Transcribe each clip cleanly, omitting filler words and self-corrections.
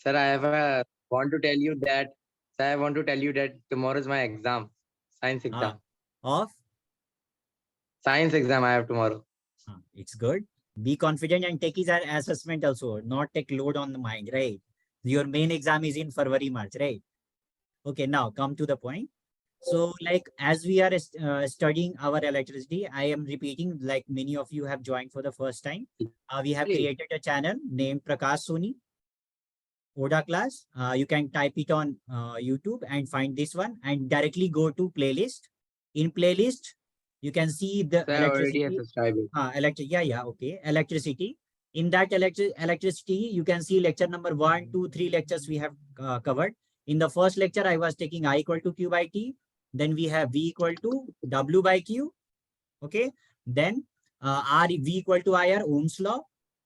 Sir, want to tell you that. Sir, I want to tell you that tomorrow is my exam, science exam. Of? Science exam I have tomorrow. It's good. Be confident and take his assessment also. Not take load on the mind, right? Your main exam is in February, March, right? Okay, now come to the point. So like as we are studying our electricity, I am repeating like many of you have joined for the first time. We have created a channel named Prakash Soni Oda class. You can type it on YouTube and find this one and directly go to playlist. In playlist, you can see the Sir, I already have subscribed it. Okay. Electricity. In that electricity, you can see lecture number 1, 2, 3 lectures we have covered. In the first lecture, I was taking I equal to Q by T. Then we have V equal to W by Q. Okay. Then R V equal to IR, Ohm's law.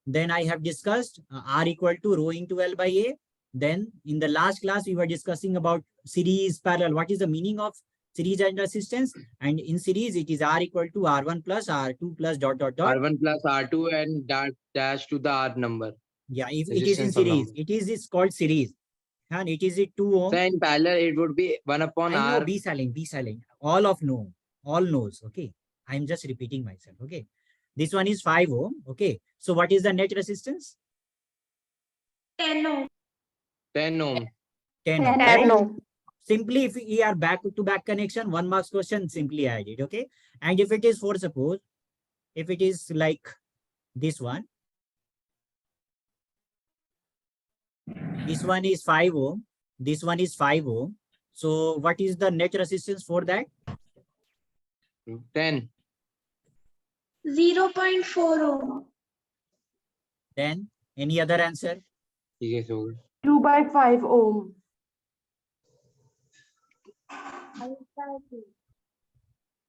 Then I have discussed R equal to rho into L by A. Then in the last class, we were discussing about series parallel. What is the meaning of series and resistance? And in series, it is R equal to R1 plus R2 plus dot. R1 plus R2 and dash to the R number. Yeah, if it is in series, it's called series. And it is a 2 ohm. So in parallel, it would be 1 upon R. Be silent. All knows. Okay. I'm just repeating myself. Okay. This one is 5 ohm. Okay. So what is the net resistance? 10 ohm. 10 ohm. 10 ohm. 10 ohm. Simply, if we are back-to-back connection, 1 marks question, simply add it. Okay. And if it is, for suppose, if it is like this one is 5 ohm. This one is 5 ohm. So what is the net resistance for that? 10. 0.4 ohm. Then any other answer? 2 by 5 ohm.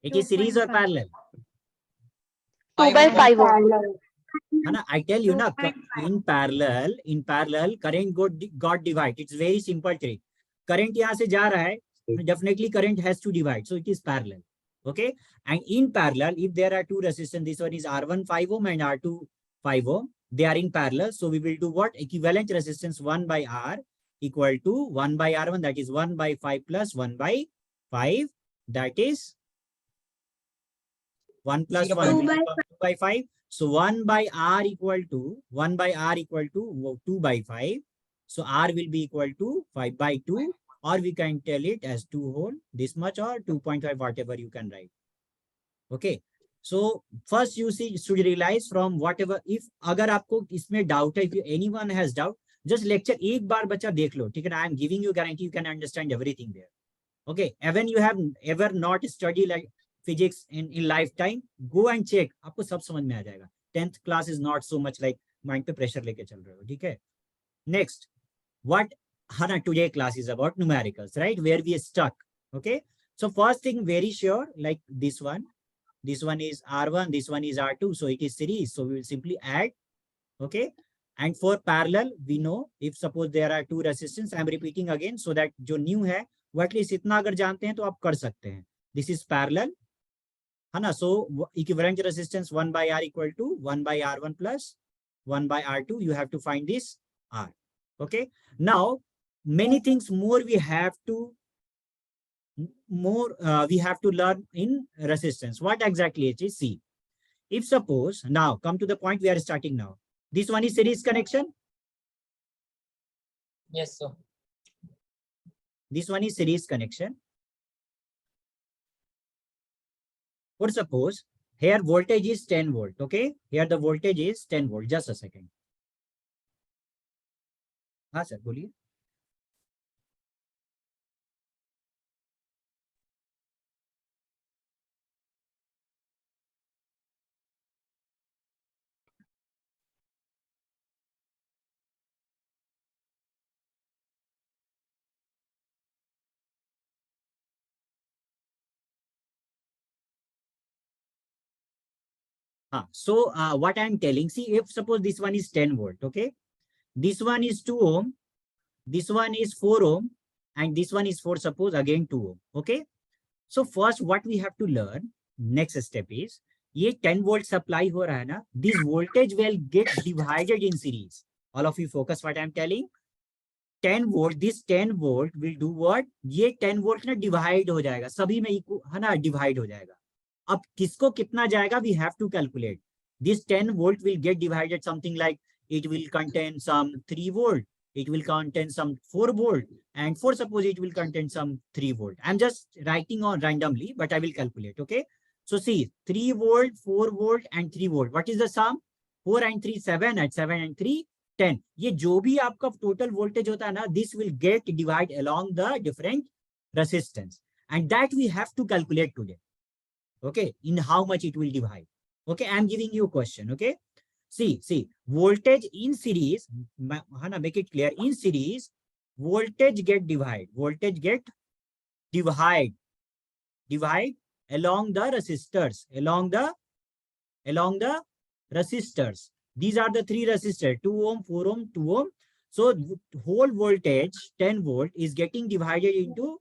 It is series or parallel? 2 by 5 ohm. I tell you now, in parallel, current got divide. It's very simple trick. Current यहाँ से जा रहा है, definitely current has to divide. So it is parallel. Okay. And in parallel, if there are two resistance, this one is R1 5 ohm and R2 5 ohm. They are in parallel. So we will do what? Equivalent resistance 1 by R equal to 1 by R1. That is 1 by 5 plus 1 by 5. That is 1 plus 1 2 by 5. So 1 by R equal to 2 by 5. So R will be equal to 5 by 2, or we can tell it as 2 whole, this much, or 2.5, whatever you can write. Okay. So first you should realize from whatever, if agar aapko isme doubt hai, if anyone has doubt, just lecture ek baar bacha dekh lo. I am giving you guarantee you can understand everything there. Okay. Even you have ever not studied like physics in lifetime, go and check. आपको सब समझ में आ जाएगा. 10th class is not so much like mind पे pressure लेके चल रहे हो. ठीक है. Next, what today class is about numericals, right? Where we are stuck. Okay. So first thing, very sure, like this one is R1, this one is R2. So it is series. So we will simply add. Okay. And for parallel, we know if suppose there are two resistance, I am repeating again so that जो new है, वो at least इतना अगर जानते हैं तो आप कर सकते हैं. This is parallel. So equivalent resistance 1 by R equal to 1 by R1 plus 1 by R2. You have to find this R. Okay. Now, many things more we have to learn in resistance. What exactly it is? See, if suppose, now come to the point we are starting now. This one is series connection. Yes, sir. This one is series connection. For suppose here voltage is 10 volt. Okay. Here the voltage is 10 volt. Just a second. हाँ sir बोलिए. So what I'm telling, see, if suppose this one is 10 volt, okay, this one is 2 ohm, this one is 4 ohm, and this one is for suppose again 2 ohm. Okay. So first what we have to learn, next step is, ये 10 volt supply हो रहा है ना, this voltage will get divided in series. All of you focus what I'm telling. 10 volt, this 10 volt will do what, ये 10 volt ना divide हो जाएगा, सभी में है ना, डिवाइड हो जाएगा। अब किसको कितना जाएगा, we have to calculate. This 10 volt will get divided something like it will contain some 3 volt, it will contain some 4 volt, and for suppose it will contain some 3 volt. I'm just writing on randomly, but I will calculate. Okay, so see, 3 volt, 4 volt and 3 volt, what is the sum? 4 and 3 7, and 7 and 3 10. ये जो भी आपका total voltage होता है ना, this will get divide along the different resistance, and that we have to calculate today. Okay, in how much it will divide. Okay, I'm giving you a question. Okay, see, voltage in series, make it clear, in series, voltage get divide along the resistors, along the resistors. These are the 3 resistors, 2 ohm, 4 ohm, 2 ohm. So whole voltage, 10 volt, is getting divided into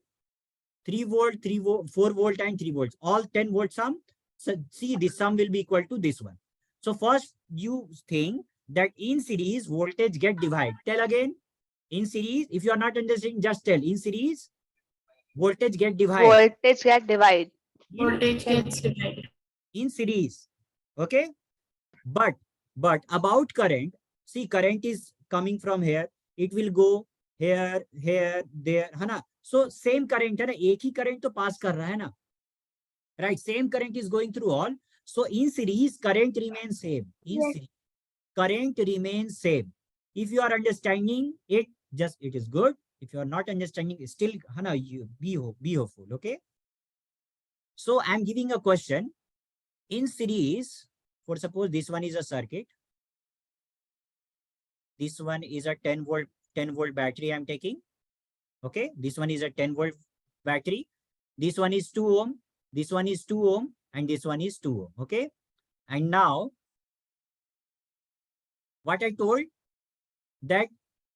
3 volt, 3 volt, 4 volt and 3 volts. All 10 volt sum. So see, this sum will be equal to this one. So first you think that in series voltage get divided. Tell again. In series, if you are not understanding, just tell. In series, voltage get divided. Voltage get divide. Voltage gets divided. In series. Okay. But about current, see, current is coming from here. It will go here, there, है ना? So same current है ना, एक ही current तो pass कर रहा है ना, right? Same current is going through all. So in series, current remains same. In series, current remains same. If you are understanding it, just it is good. If you are not understanding, still, है ना, you be hopeful. Okay. So I'm giving a question. In series, for suppose this one is a circuit. This one is a 10 volt battery I'm taking. Okay, this one is a 10 volt battery. This one is 2 ohm. This one is 2 ohm, and this one is 2 ohm. Okay, and now what I told, that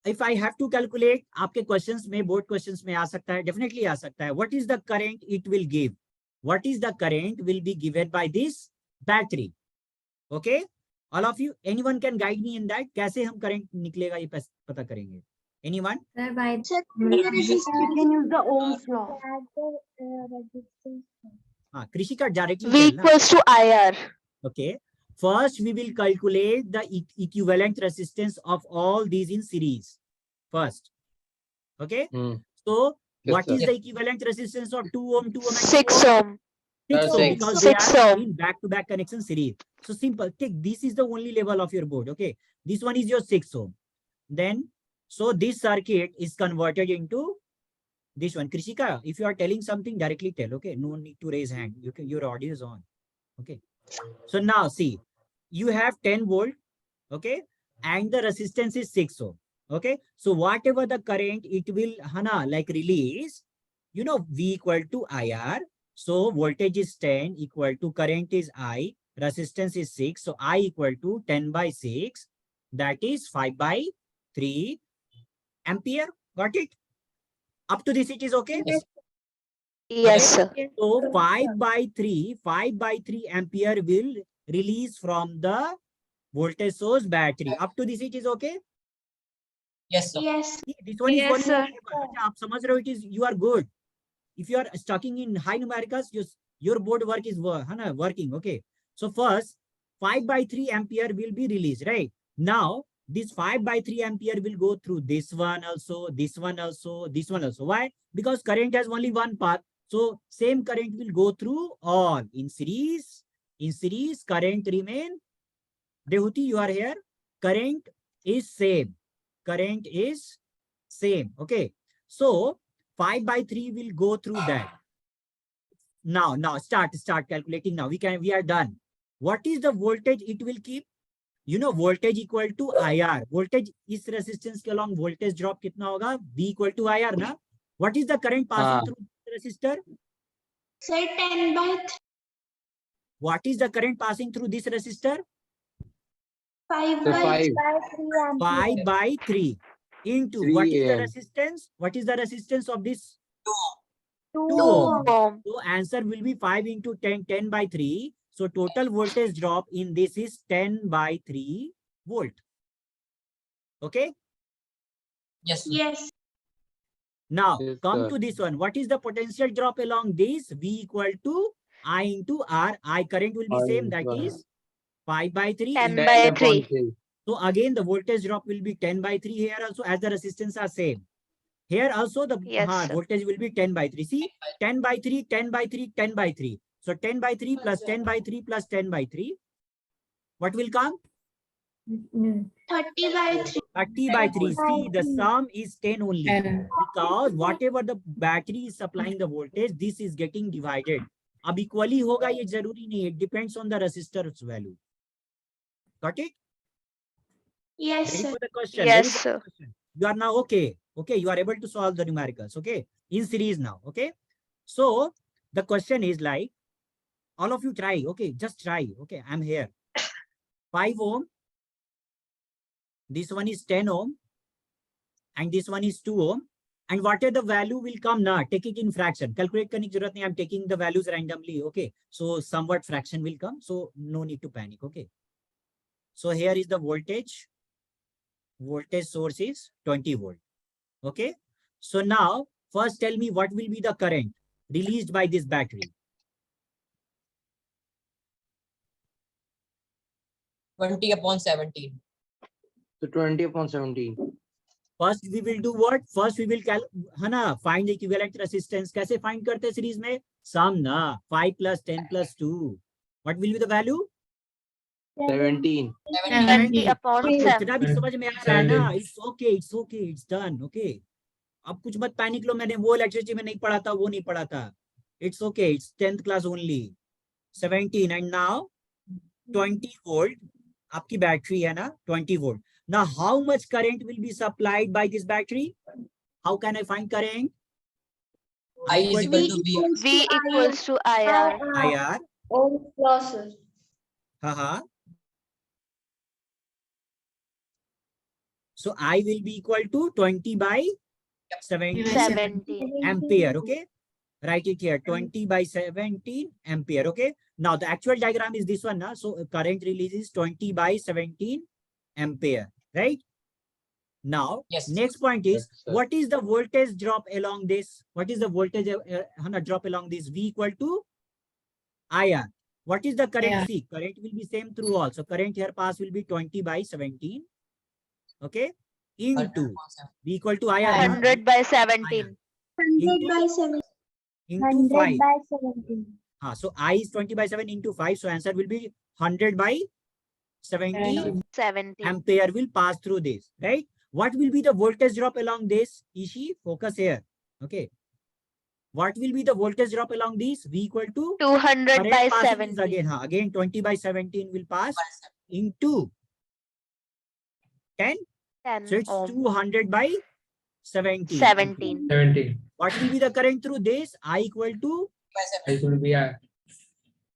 if I have to calculate, आपके questions में, board questions में आ सकता है, definitely आ सकता है. What is the current it will give? What is the current will be given by this battery? Okay, all of you, anyone can guide me in that? कैसे हम current निकलेगा ये पता करेंगे? Anyone? Sir, by You can use the Ohm's law. हाँ, Krishika directly V tell ना. equals to IR. Okay, first we will calculate the equivalent resistance of all these in series first. Okay, so Yes, what sir. is the equivalent resistance of 2 ohm, 2 ohm and 6 2 ohm? ohm. 6 ohm, Six. because 6 they are ohm. in back-to-back connection series. So simple, take this is the only level of your board. Okay, this one is your 6 ohm. Then, so this circuit is converted into this one. Krishika, if you are telling something, directly tell. Okay, no need to raise hand. You can, your audio is on. Okay, so now see, you have 10 volt. Okay, and the resistance is 6 ohm. Okay, so whatever the current it will, hana, like release, you know, V equal to IR. So voltage is 10 equal to current is I, resistance is 6. So I equal to 10 by 6, that is 5 by 3 ampere. Got it? Up to this it is okay? Yes, sir. So 5 by 3 ampere will release from the voltage source battery. Up to this it is okay? Yes, sir. yes. See, this one is Yes, going sir. on level. अच्छा, आप समझ रहे हो, it is, you are good. If you are stucking in high numericals, your board work is working. Okay, so first 5 by 3 ampere will be released, right? Now this 5 by 3 ampere will go through this one also, this one also, this one also. Why? Because current has only one path, so same current will go through all. In series current remain. Dehuti, you are here. Current is same. Okay, so 5 by 3 will go through that. Now start calculating. Now we are done. What is the voltage it will keep? You know, voltage equal to IR. Voltage is resistance के along voltage drop कितना होगा? V equal to IR ना? What is the current passing through this resistor? Sir, 10 by What is the current passing through this resistor? 5 So by 5. 5 by 3 into 3 what is the AM. resistance? What is the resistance of this? 2 2 ohm. Ohm. So answer will be 5 into 10 by 3. So total voltage drop in this is 10 by 3 volt. Okay. Yes, sir. Yes. Now Yes, come sir. to this one. What is the potential drop along this? V equal to I into R. I current will be I same. That into R. is 5 by 3 10 into by 10 upon 3. 3. So again, the voltage drop will be 10 by 3 here also, as the resistance are same. Here also the Yes, sir. voltage will be 10 by 3. See, 10 by 3, 10 by 3, 10 by 3. So 10 by 3 plus 10 by 3 plus 10 by 3. What will come? 30 by 3. 30 by 3. See, the sum is 10 only. And Because whatever the battery is supplying the voltage, this is getting divided. अब equally होगा ये जरूरी नहीं. It depends on the resistor's value. Got it? yes, Ready sir. for the question? Yes, Ready for the sir. question? You are now okay. Okay, you are able to solve the numericals. Okay, in series now. Okay, so the question is like, all of you try. Okay, just try. Okay, I'm here. 5 ohm. This one is 10 ohm. And this one is 2 ohm. And whatever the value will come now, take it in fraction. Calculate करने की जरूरत नहीं. I'm taking the values randomly. Okay, so somewhat fraction will come. So no need to panic. Okay. So here is the voltage. Voltage source is 20 volt. Okay. So now first tell me what will be the current released by this battery. 20 upon 17. So 20 upon 17. First we will do what? First we will find the equivalent resistance. कैसे find करते हैं series में? Sum ना. 5 plus 10 plus 2. What will be the value? 17. 20 upon आपको 7. इतना भी समझ में आ रहा है ना? It's okay, it's done. Okay. अब कुछ मत पैनिक लो. मैंने वो इलेक्ट्रिसिटी में नहीं पढ़ा था, वो नहीं पढ़ा था. It's okay. It's 10th class only. 17 and now 20 volt. आपकी battery है ना? 20 volt. Now, how much current will be supplied by this battery? How can I find current? I is equal to V. V equals to IR. IR. Ohm's law, sir. So I will be equal to 20 by 17 17. ampere. Okay. Write it here. 20 by 17 ampere. Okay. Now the actual diagram is this one. Now. So current release is 20 by 17 ampere. Right. Now, Yes. next point is, Yes, sir. what is the voltage drop along this? What is the voltage drop along this? V equal to IR. What is the current? Yeah. C? Current will be same through all. So current here pass will be 20 by 17. Okay. 100 Into upon 7. V equal to IR. 100 by 17. 100 by 7. Into 5. 17. So I is 20 by 7 into 5. So answer will be 100 by 17 17. ampere will pass through this, right? What will be the voltage drop along this? Ishi, focus here. Okay. What will be the voltage drop along this? V equal to 200 current by passing is 17. again 20 by 17 will pass into 10. 10 So it's ohm. 200 by 17. 17. 17. What will be the current through this? I equal to, It will be a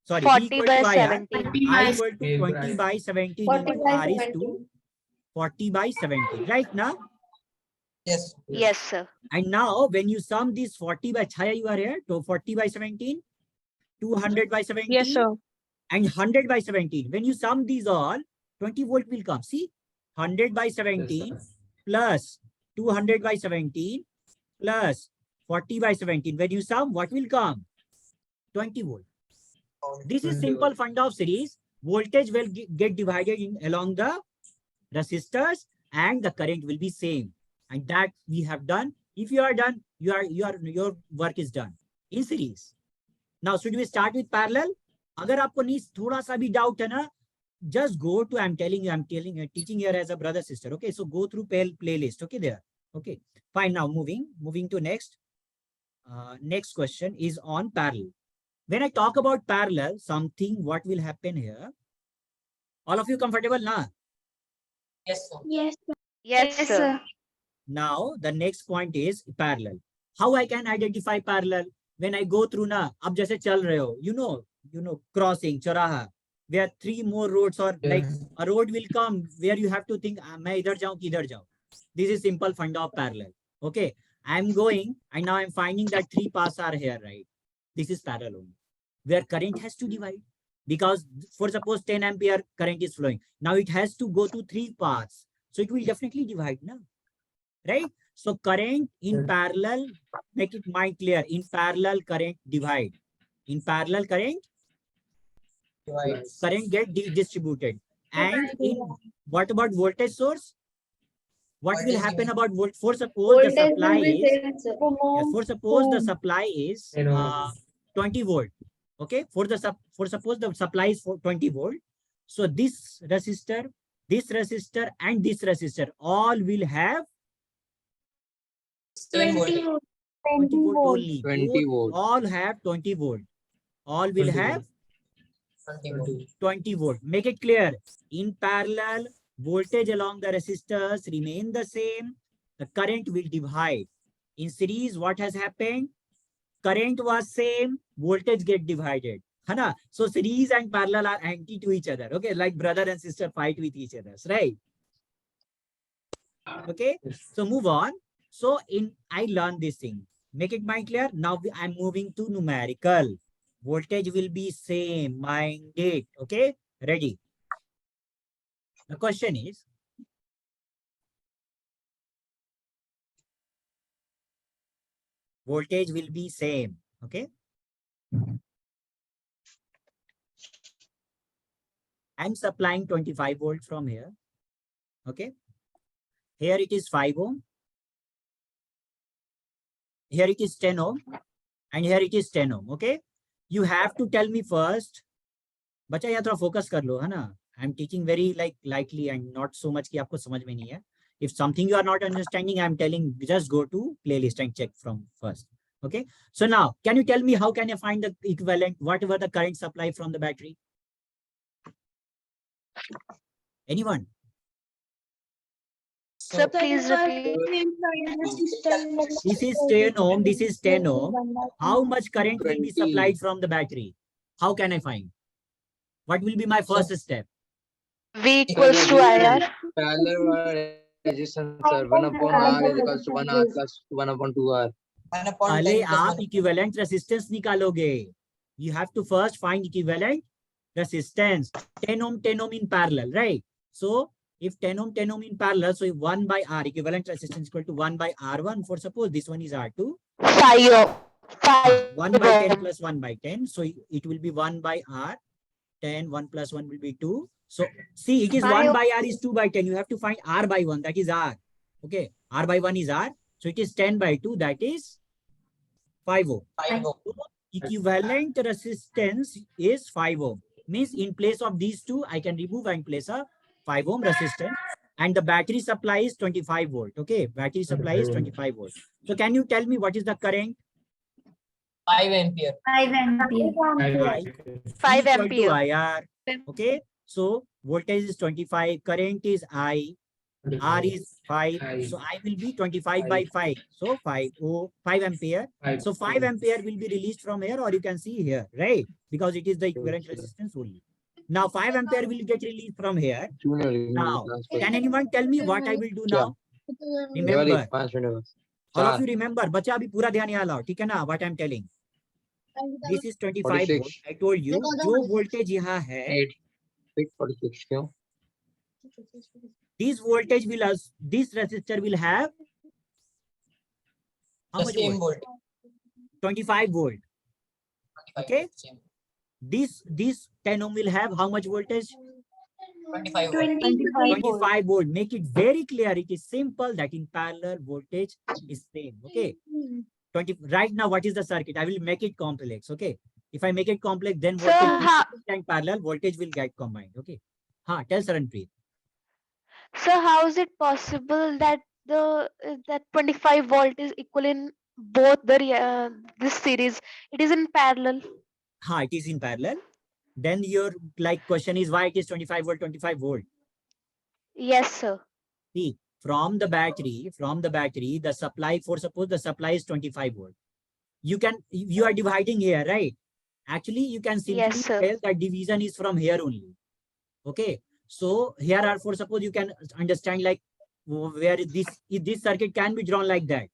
sorry, 40 V equal by to IR. 17. I equal to Yes, 20 right. by 17 40 into by R is 17. 2. 40 by 17. Right now? Yes. Yes, sir. And now when you sum this 40 by Chaya, you are here. So 40 by 17, 200 by 17, Yes, sir. and 100 by 17. When you sum these all, 20 volt will come. See, 100 by 17 Yes, plus 200 by 17 plus 40 by 17. When you sum, what will come? 20 volt. This is 20 simple volt. fund of series. Voltage will get divided in along the resistors and the current will be same. And that we have done. If you are done, your work is done in series. Now, should we start with parallel? अगर आपको नहीं थोड़ा सा भी doubt है ना, just go to, I'm teaching here as a brother sister. Okay, so go through playlist. Okay, there. Okay, fine. Now moving to next. Next question is on parallel. When I talk about parallel, something what will happen here? All of you comfortable now? Yes, sir. Yes, sir. Yes, sir. Now the next point is parallel. How I can identify parallel? When I go through na, ab jaise chal rahe ho, you know, crossing, charaha, where 3 more roads or like a road will come where you have to think, main idhar jaun ki idhar jaun. This is simple fund of parallel. Okay, I'm going and now I'm finding that 3 paths are here, right? This is parallel only, where current has to divide. Because for suppose 10 ampere current is flowing. Now it has to go to 3 paths. So it will definitely divide now. Right? So current in parallel, make it mind clear. In parallel, current divide. In parallel, current get distributed. And in what about voltage source? What will happen about volt? For suppose the supply is, yes, for suppose the supply is 20 volt. Okay, for suppose the supply is for 20 volt. So this resistor, and this resistor all will have 20 volt. 20 volt only. 20 Both volt. all have 20 volt. All will have 20 volt. Make it clear. In parallel, voltage along the resistors remain the same. The current will divide. In series, what has happened? Current was same, voltage get divided. Hana? So series and parallel are anti to each other. Okay, like brother and sister fight with each other, right? Okay, so move on. So I learned this thing. Make it mind clear. Now I'm moving to numerical. Voltage will be same, mind it. Okay, ready. The question is, voltage will be same. Okay. I'm supplying 25 volt from here. Okay. Here it is 5 ohm. Here it is 10 ohm. And here it is 10 ohm. Okay. You have to tell me first. बच्चा यहाँ थोड़ा focus कर लो है ना. I'm teaching very lightly and not so much कि आपको समझ में नहीं है. If something you are not understanding, I'm telling just go to playlist and check from first. Okay. So now, can you tell me how can I find the equivalent, whatever the current supply from the battery? Anyone? Sir, please repeat. This is 10 ohm. This is 10 ohm. How much current will be 20. supplied from the battery? How can I find? What will be my first step? V equals to IR. Parallel resistance, sir. 1 upon R is equals to 1 R plus 1 upon 2 R. पहले आप equivalent resistance निकालोगे. You have to first find equivalent resistance. 10 ohm in parallel, right? So if 10 ohm in parallel, so if 1 by R, equivalent resistance equal to 1 by R1, for suppose this one is R2. 5 ohm. 1 by 10 plus 1 by 10. So it will be 1 by R. 10, 1 plus 1 will be 2. So see, it is 1 by R is 2 by 10. You have to find R by 1, that is R. Okay, R by 1 is R. So it is 10 by 2, that is 5 ohm. 5 ohm. So equivalent resistance is 5 ohm. Means in place of these two, I can remove and place a 5 ohm resistance. And the battery supply is 25 volt. Okay, battery supply is 25 volt. So can you tell me what is the current? 5 ampere. 5 ampere. 5 equal ampere. to IR. Okay, so voltage is 25, current is I, R is 5, so I will be 25 by 5. So 5 ampere. So 5 ampere will be released from here, or you can see here, right? Because it is the equivalent resistance only. Now 5 ampere will get released from here. Now, can anyone tell me what I will do now? Remember, all of you remember, बच्चा अभी पूरा ध्यान यहाँ लाओ, ठीक है ना? What I'm telling. This is 25 volt. I told you, जो voltage यहाँ है, 46 क्यों? this voltage will, this resistor will have how The much same volt? volt. 25 volt. 25 Okay. volt, same. This 10 ohm will have how much voltage? 25 volt. 25 volt. Make it very clear. It is simple that in parallel voltage is same. Okay. 20. Right now, what is the circuit? I will make it complex. Okay. If I make it complex, then Sir, voltage and parallel voltage will get combined. Okay. Tell Saranpreet. Sir, how is it possible that that 25 volt is equal in both this series? It is in parallel. It is in parallel. Then your question is why it is 25 volt, 25 volt. Yes, sir. See, from the battery, the supply, for suppose the supply is 25 volt. You are dividing here, right? Actually, you can simply Yes, sir. tell that division is from here only. Okay. So here are, for suppose you can understand like where this circuit can be drawn like that.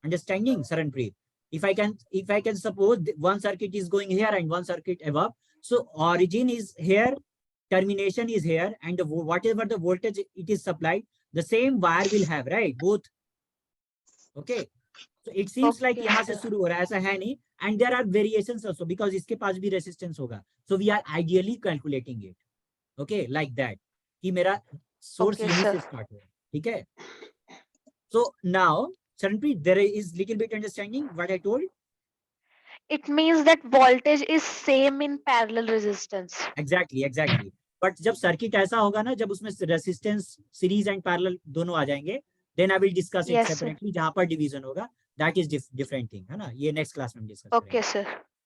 Understanding, Saranpreet? If I can suppose one circuit is going here and one circuit above. So origin is here, termination is here, and whatever the voltage it is supplied, the same wire will have, right? Both. Okay. So it seems like Okay, यहाँ से sir. शुरू हो रहा है, ऐसा है नहीं. And there are variations also because इसके पास भी resistance होगा. So we are ideally calculating it. Okay, like that. कि मेरा source Okay, यहीं sir. से start हो रहा है. ठीक है. So now, Charanpreet, there is little bit understanding what I told. It means that voltage is same in parallel resistance. Exactly, exactly. But जब circuit ऐसा होगा ना, जब उसमें resistance series and parallel दोनों आ जाएंगे, then I will discuss it Yes, sir. separately. जहाँ पर division होगा, that is different thing, है ना? ये next class में हम discuss Okay, करेंगे. sir.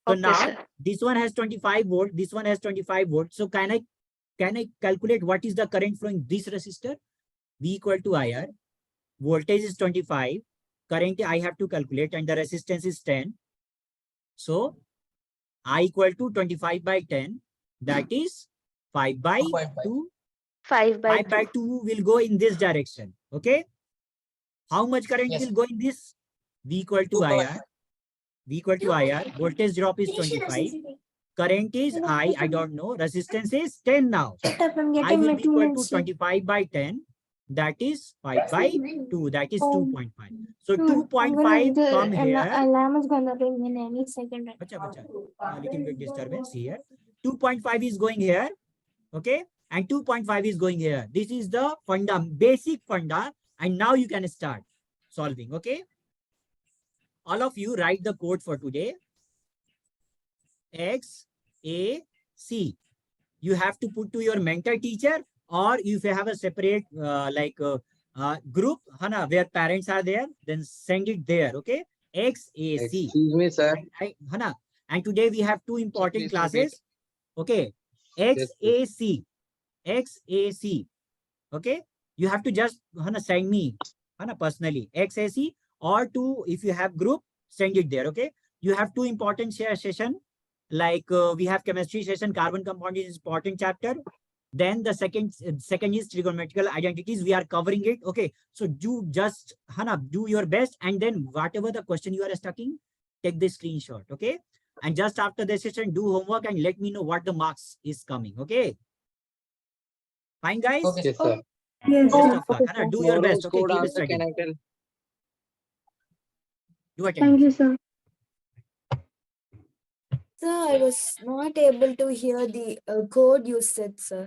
So Okay, now sir. this one has 25 volt, this one has 25 volt. So can I calculate what is the current flowing this resistor? V equal to IR. Voltage is 25. Current I have to calculate and the resistance is 10. So I equal to 25 by 10. That is 5 by 2.5. 2. 5 by 5 by 2. 2 will go in this direction. Okay. How much current Yes. will go in this? V equal to 2.5. IR. V equal to IR. Voltage drop is 25. Current is I don't know. Resistance is 10 now. I will be equal to 25 by 10. That is 5 by 2. That is 2.5. So 2.5 from here. Alarm is gonna ring in any second. Bacha. A little bit disturbance here. 2.5 is going here. Okay. And 2.5 is going here. This is the funda, basic funda. And now you can start solving. Okay. All of you write the code for today. X, A, C. You have to put to your mentor teacher, or if you have a separate group, Hana, where parents are there, then send it there. Okay. X, A, C. Excuse me, sir. Hana. And today we have two important please classes. Okay. Yes, XAC. XAC. Okay. You have to just Hana, send me Hana, personally. XAC, or to, if you have group, send it there. Okay. You have two important session. Like we have chemistry session, carbon compound is important chapter. Then the second is trigonometrical identities. We are covering it. Okay. So do just Hana, do your best, and then whatever the question you are stucking, take the screenshot. Okay. And just after the session, do homework and let me know what the marks is coming. Okay. Fine, guys. Okay. yes, sir. Yes, Best sir. of luck. Hana, do your best. Tomorrow's Okay. code Keep answer, can studying. I tell? Do attend. Thank you, sir. Sir, I was not able to hear the code you said, sir.